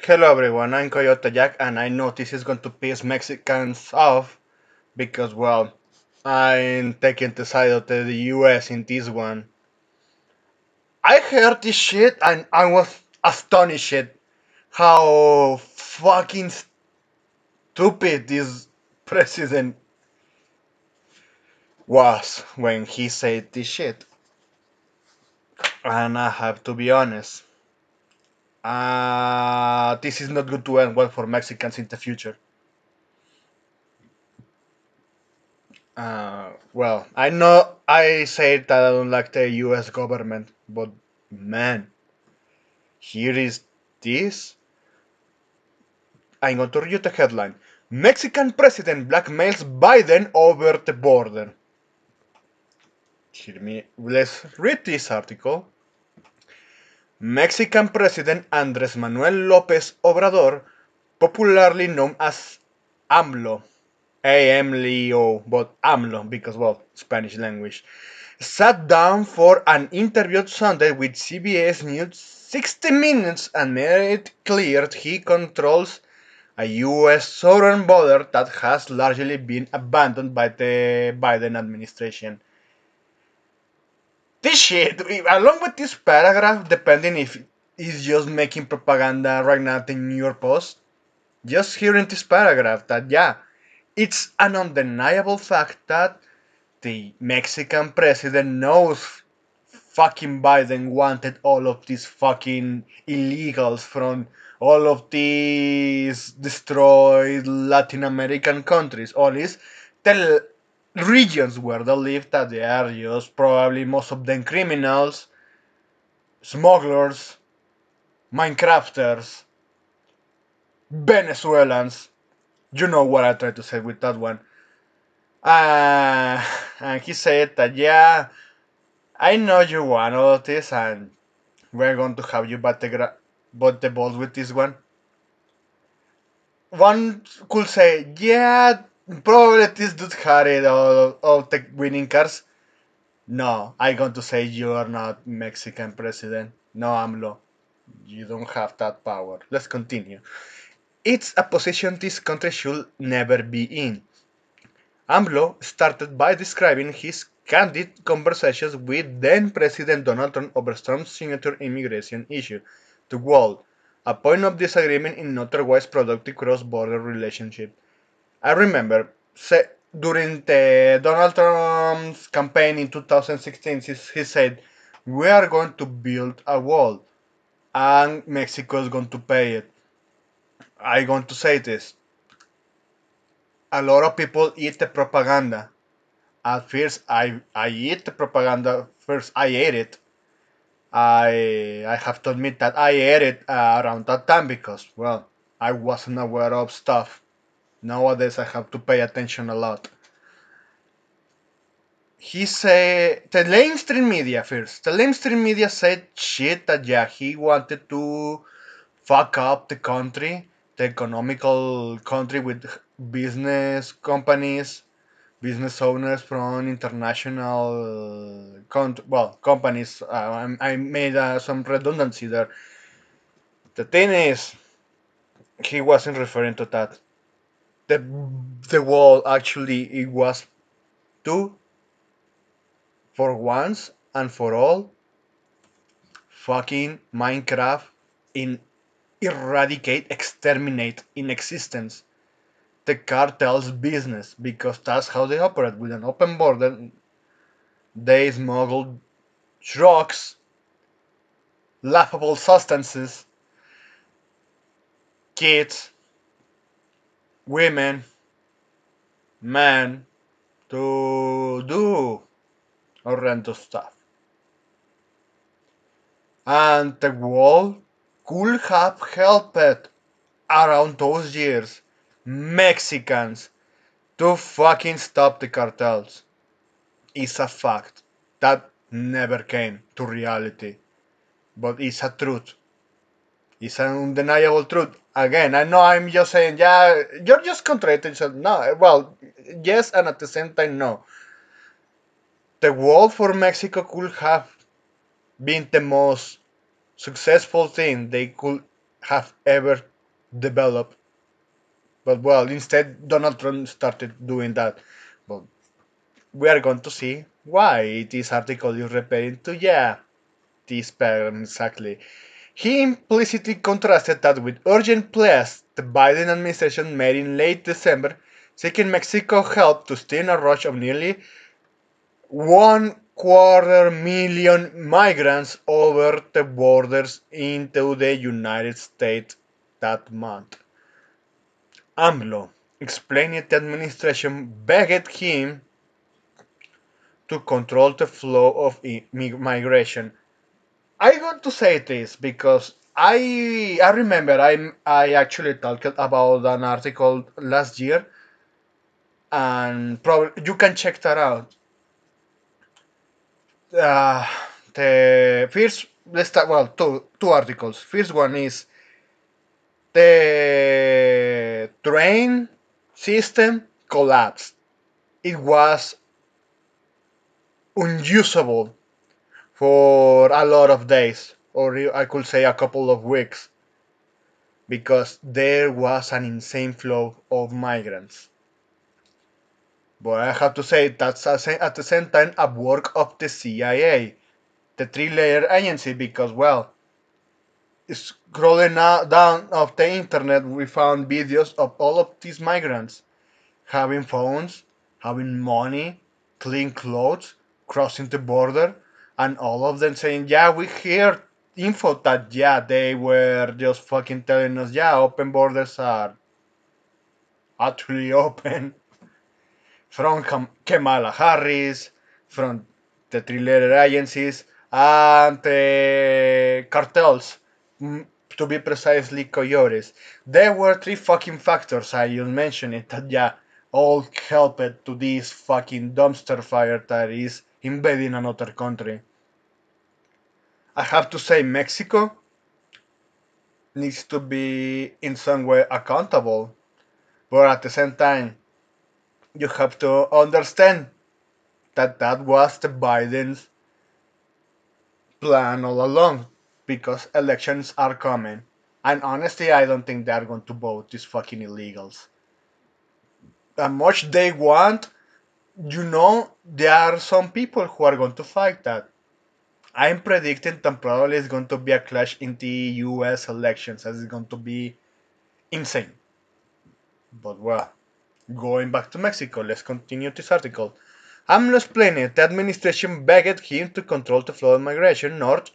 Hello everyone, I'm Coyote Jack and I know this is going to piss Mexicans off because, well, I'm taking the side of the US in this one. I heard this shit and I was astonished how fucking stupid this president was when he said this shit. And I have to be honest, this is not going to end well for Mexicans in the future. Well, I know I said that I don't like the US government, but man, here is this. I'm going to read you the headline. Mexican president blackmails Biden over the border. Hear me. Let's read this article. Mexican President Andrés Manuel López Obrador, popularly known as AMLO, AMLO, but AMLO because, well, Spanish language, sat down for an interview Sunday with CBS News 60 Minutes and made it clear he controls a US southern border that has largely been abandoned by the Biden administration. This shit, along with this paragraph, depending if it's just making propaganda right now, the New York Post, just hearing this paragraph that, yeah, it's an undeniable fact that the Mexican president knows fucking Biden wanted all of these fucking illegals from all of these destroyed Latin American countries, all these the regions where they live that they are just probably most of them criminals, smugglers, Minecrafters, Venezuelans. You know what I tried to say with that one. Uh, and he said that, yeah, I know you want all of this, and we're going to have you bat the balls with this one. One could say, yeah, probably this dude had it all the winning cards. No, I'm going to say you are not Mexican president. No, AMLO. You don't have that power. Let's continue. It's a position this country should never be in. AMLO started by describing his candid conversations with then President Donald Trump over Trump's signature immigration issue to wall, a point of disagreement in otherwise productive cross-border relationship. I remember during the Donald Trump's campaign in 2016, he said, "We are going to build a wall, and Mexico is going to pay it." I'm going to say this: a lot of people eat the propaganda. At first, I eat the propaganda. First, I ate it. I have to admit that I ate it around that time because, well, I wasn't aware of stuff. Nowadays, I have to pay attention a lot. He said the mainstream media first. The mainstream media said shit that, yeah, he wanted to fuck up the country, the economical country with business companies, business owners from international companies. I made some redundancy there. The thing is, he wasn't referring to that. The the wall actually it was to, for once and for all, fucking Minecraft in eradicate, exterminate in existence the cartel's business because that's how they operate with an open border. They smuggle drugs, laughable substances, kids, women, men to do horrendous stuff. And the world could have helped around those years Mexicans to fucking stop the cartels. It's a fact that never came to reality, but it's a truth. It's an undeniable truth. Again, I know I'm just saying, yeah, you're just contradicting yourself. No, well, yes, and at the same time, no. The wall for Mexico could have been the most successful thing they could have ever develop. But well, instead, Donald Trump started doing that. But we are going to see why this article is referring to, yeah, this pattern exactly. He implicitly contrasted that with urgent pleas the Biden administration made in late December, seeking Mexico help to stem a rush of nearly 1/4 million migrants over the borders into the United States that month. AMLO explained the administration begged him to control the flow of migration. I want to say this because I remember I actually talked about an article last year, and probably you can check that out. Uh, the first, let's start, well, two articles. First one is the train system collapsed. It was unusable for a lot of days, or I could say a couple of weeks, because there was an insane flow of migrants. But I have to say that's at the same time a work of the CIA, the three-layer agency, because well, scrolling down of the internet, we found videos of all of these migrants having phones, having money, clean clothes, crossing the border, and all of them saying, "Yeah, we hear info that yeah, they were just fucking telling us, yeah, open borders are actually open." From Kamala Harris, from the three-letter agencies, and the cartels, to be precisely coyotes. There were three fucking factors I just mentioned it that yeah, all helped to this fucking dumpster fire that is invading another country. I have to say Mexico needs to be in some way accountable, but at the same time you have to understand that that was the Biden's plan all along because elections are coming. And honestly, I don't think they're going to vote these fucking illegals. As much they want, there are some people who are going to fight that. I'm predicting that probably is going to be a clash in the US elections, as it's going to be insane. But well, going back to Mexico, let's continue this article. AMLO explained the administration begged him to control the flow of migration north,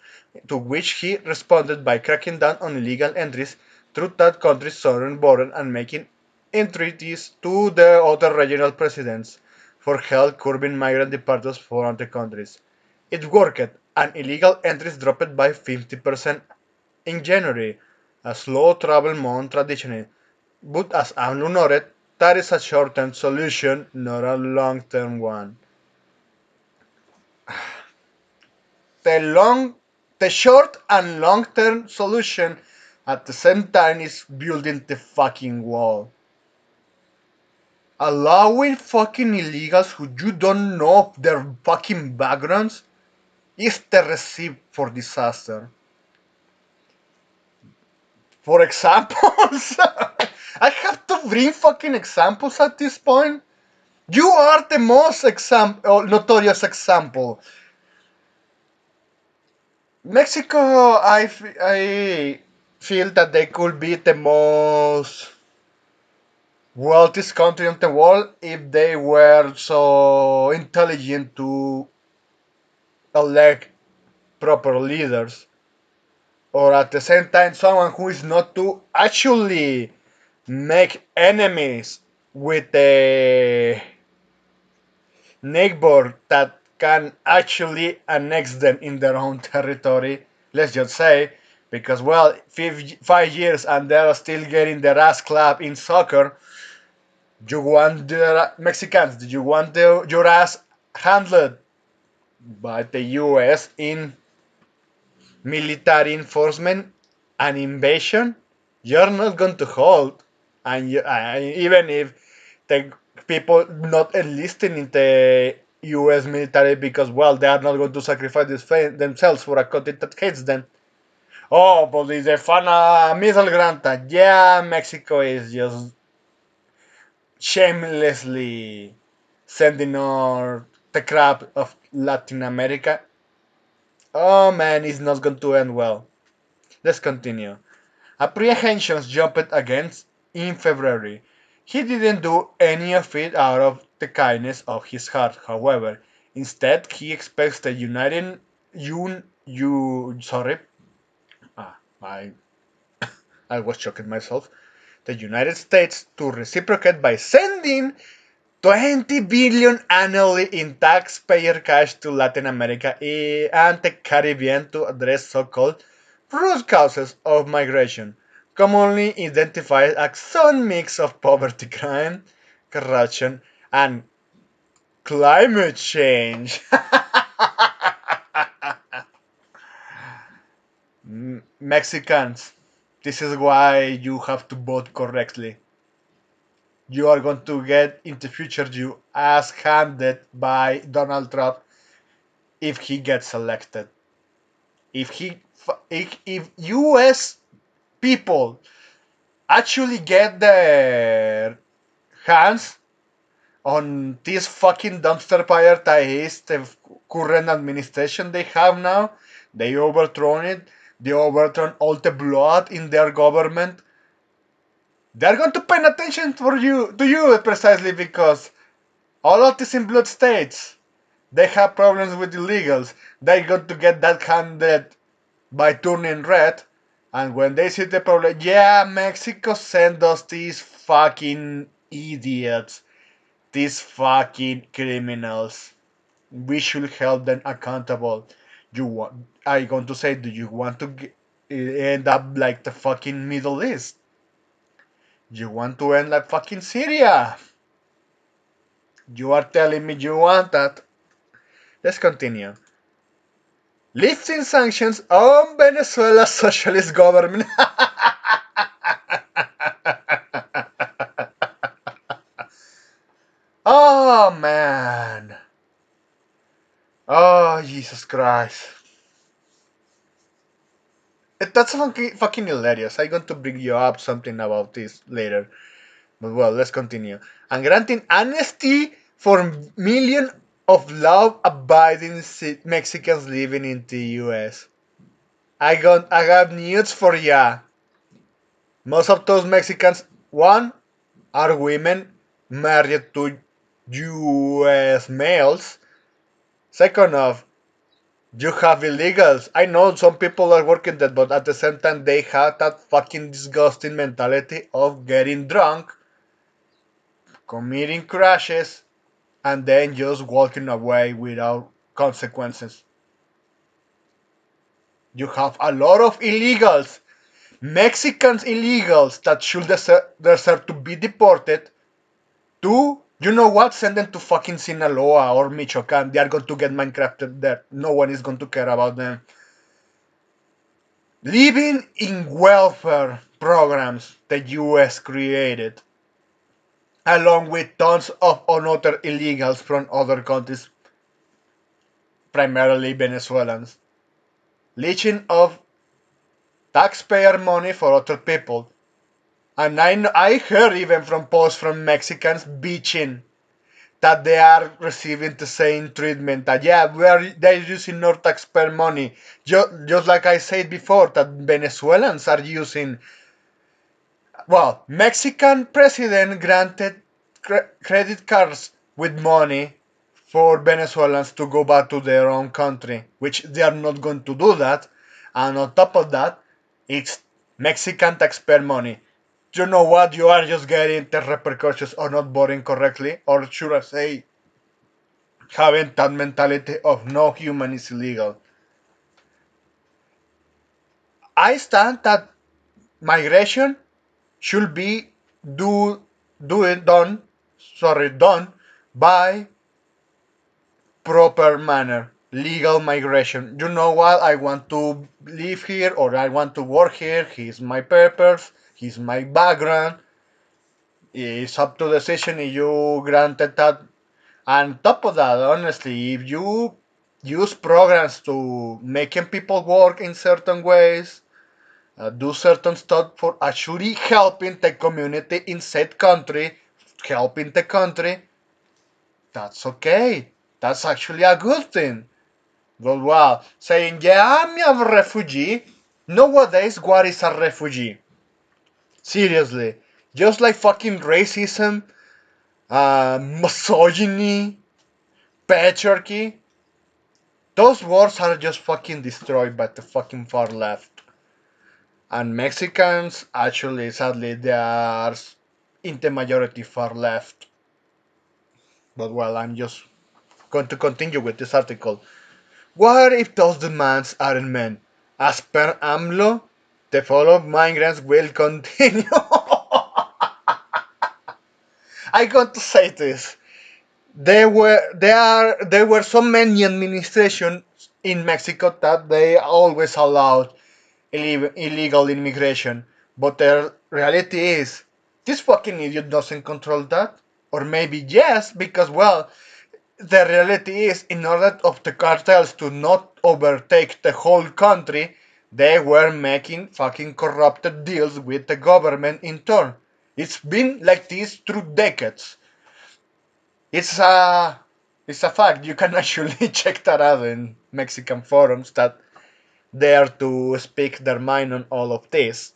to which he responded by cracking down on illegal entries through that country's southern border and making entreaties to the other regional presidents for help curbing migrant departures from the countries. It worked, and illegal entries dropped by 50% in January, a slow travel month traditionally. But as AMLO noted, that is a short-term solution, not a long-term one. The long, the short and long-term solution at the same time is building the fucking wall. Allowing fucking illegals who you don't know their fucking backgrounds is the recipe for disaster. For examples, I have to bring fucking examples at this point. You are the most notorious example. Mexico, I feel that they could be the most wealthiest country in the world if they were so intelligent to elect proper leaders, or at the same time, someone who is not to actually make enemies with a neighbor that can actually annex them in their own territory, let's just say, because, well, 5 years and they're still getting their ass clapped in soccer. You want the Mexicans, do you want your ass handled by the US in military enforcement and invasion? You're not going to hold. And even if the people not enlisting in the US military because, well, they are not going to sacrifice themselves for a country that hates them. Oh, but is the fana middle granta. Yeah, Mexico is just shamelessly sending on the crap of Latin America. Oh man, it's not going to end well. Let's continue. Apprehensions jumped against in February. He didn't do any of it out of the kindness of his heart, however. Instead, he expects the United you sorry, ah, I was choking myself. The United States to reciprocate by sending 20 billion annually in taxpayer cash to Latin America and the Caribbean to address so-called root causes of migration, commonly identified as some mix of poverty, crime, corruption, and climate change. Mexicans, this is why you have to vote correctly. You are going to get in the future you as handed by Donald Trump if he gets elected. If US people actually get their hands on this fucking dumpster fire that is the current administration they have now, they overthrown it, they overthrown all the blood in their government. They're going to pay attention for you to you precisely because all of these in blood states they have problems with illegals. They're going to get that handed by turning red. And when they see the problem, yeah, Mexico sent us these fucking idiots, these fucking criminals. We should hold them accountable. You want? I going to say, do you want to end up like the fucking Middle East? You want to end like fucking Syria? You are telling me you want that? Let's continue. Lifting sanctions on Venezuela's socialist government. Oh man. Oh Jesus Christ. That's fucking hilarious. I'm going to bring you up something about this later. But well, let's continue. And granting amnesty for millions of law-abiding Mexicans living in the U.S. I got news for ya. Most of those Mexicans, one, are women married to U.S. males. Second off, you have illegals. I know some people are working that, but at the same time, they have that fucking disgusting mentality of getting drunk, committing crashes, and then just walking away without consequences. You have a lot of illegals, Mexicans illegals that should deserve to be deported to, you know what, send them to fucking Sinaloa or Michoacan. They are going to get Minecrafted there. No one is going to care about them. Living in welfare programs the US created, along with tons of other illegals from other countries, primarily Venezuelans, leeching of taxpayer money for other people. And I heard even from posts from Mexicans bitching that they are receiving the same treatment. That yeah, they're using our taxpayer money, just like I said before, that Venezuelans are using. Well, Mexican president granted credit cards with money for Venezuelans to go back to their own country, which they are not going to do that. And on top of that, it's Mexican taxpayer money. You know what? You are just getting the repercussions of not voting correctly, or should I say, having that mentality of no human is illegal. I stand that migration should be do do it done done by proper manner, legal migration. You know what? I want to live here or I want to work here. Here's my papers. Here's my background. It's up to the decision if you granted that. And top of that, honestly, if you use programs to making people work in certain ways, do certain stuff for actually helping the community in said country, helping the country, that's okay. That's actually a good thing. But well, saying, yeah, I'm a refugee. Nowadays, what is a refugee? Seriously. Just like fucking racism, misogyny, patriarchy. Those words are just fucking destroyed by the fucking far left. And Mexicans, actually, sadly, they are in the majority far left. But well, I'm just going to continue with this article. What if those demands aren't men? As per AMLO, the flow of migrants will continue. I got to say this. There were so many administrations in Mexico that they always allowed illegal immigration. But the reality is, this fucking idiot doesn't control that. Or maybe yes, because well, the reality is, in order of the cartels to not overtake the whole country, they were making fucking corrupted deals with the government in turn. It's been like this through decades. It's a it's a fact. You can actually check that out in Mexican forums that dare to speak their mind on all of this.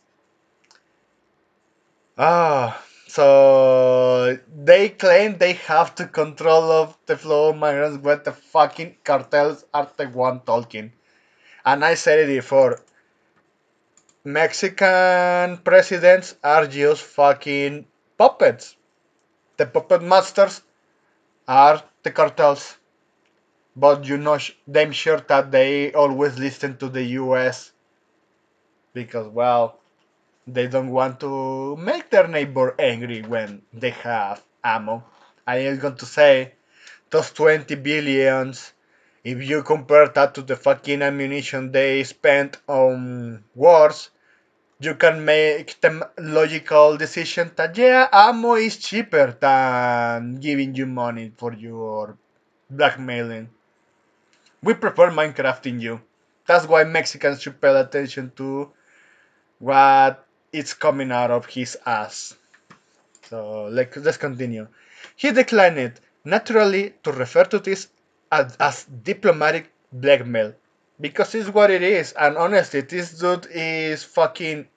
So they claim they have the control of the flow of migrants, but the fucking cartels are the one talking. And I said it before, Mexican presidents are just fucking puppets. The puppet masters are the cartels. But you know damn sure that they always listen to the US because, well, they don't want to make their neighbor angry when they have ammo. I am going to say those 20 billions, if you compare that to the fucking ammunition they spent on wars, you can make the logical decision that yeah, ammo is cheaper than giving you money for your blackmailing. We prefer Minecrafting you. That's why Mexicans should pay attention to what is coming out of his ass. So let's continue. He declined it, naturally, to refer to this as diplomatic blackmail. Because it's what it is, and honestly, this dude is fucking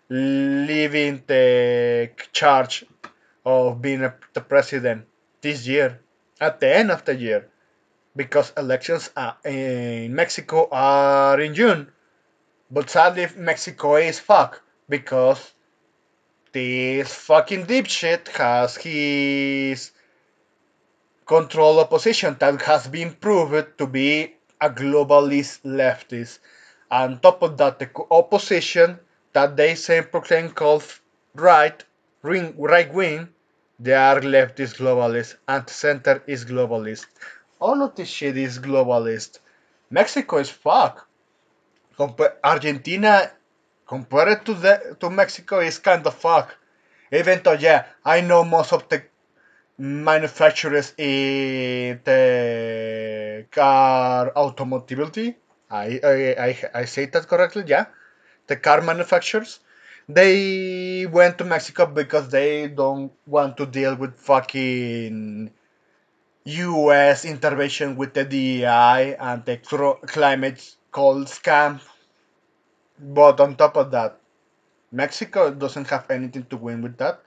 leaving the charge of being the president this year, at the end of the year, because elections in Mexico are in June. But sadly, Mexico is fucked because this fucking dipshit has his control opposition that has been proved to be a globalist leftist. On top of that, the opposition that they say proclaim called right wing, they are leftist globalist, and center is globalist. All of this shit is globalist. Mexico is fucked. Argentina, compared to Mexico, is kind of fucked. Even though, yeah, I know most of the manufacturers in the car automobility. I say that correctly, yeah. The car manufacturers. They went to Mexico because they don't want to deal with fucking US intervention with the DEI and the climate cold scam. But on top of that, Mexico doesn't have anything to win with that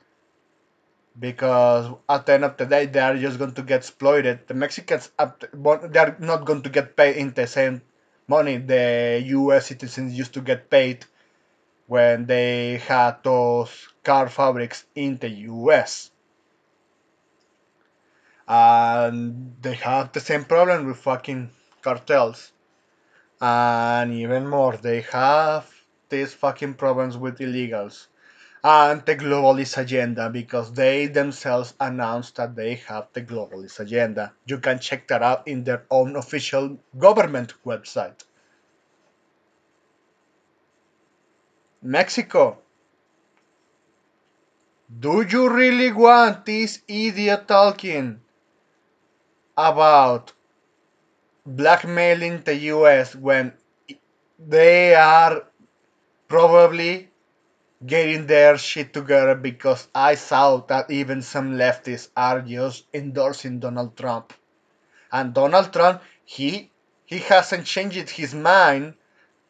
because at the end of the day, they are just going to get exploited. The Mexicans, they are not going to get paid in the same money the U.S. citizens used to get paid when they had those car fabrics in the U.S. And they have the same problem with fucking cartels. And even more, they have these fucking problems with illegals and the globalist agenda because they themselves announced that they have the globalist agenda. You can check that out in their own official government website. Mexico, do you really want this idiot talking about blackmailing the US when they are probably getting their shit together because I saw that even some leftists are just endorsing Donald Trump. And Donald Trump, he hasn't changed his mind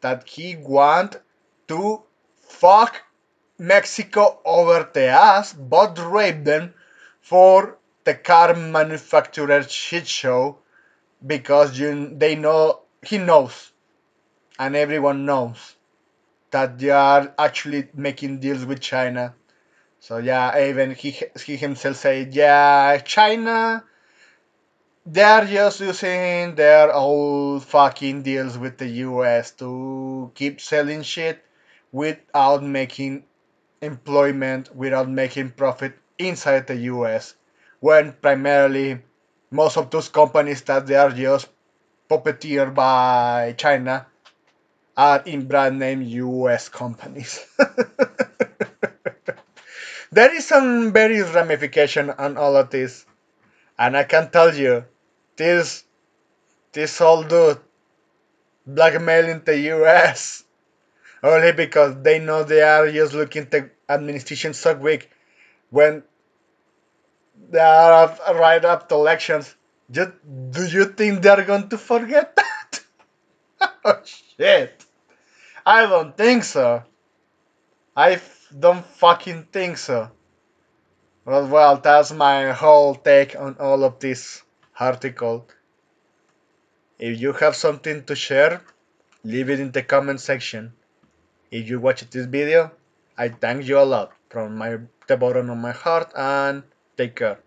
that he want to fuck Mexico over the ass, but rape them for the car manufacturer shit show because they know he knows and everyone knows that they are actually making deals with China. So yeah, even he himself said, yeah, China, they are just using their old fucking deals with the US to keep selling shit without making employment, without making profit inside the US. When primarily most of those companies that they are just puppeteered by China are in brand name US companies. There is some various ramification on all of this, and I can tell you, this this old dude blackmailing the US only because they know they are just looking the administration so weak when they are right up to elections. Do you think they're going to forget that? Oh shit! I don't think so. Don't fucking think so. Well, that's my whole take on all of this article. If you have something to share, leave it in the comment section. If you watched this video, I thank you a lot from the bottom of my heart and take care.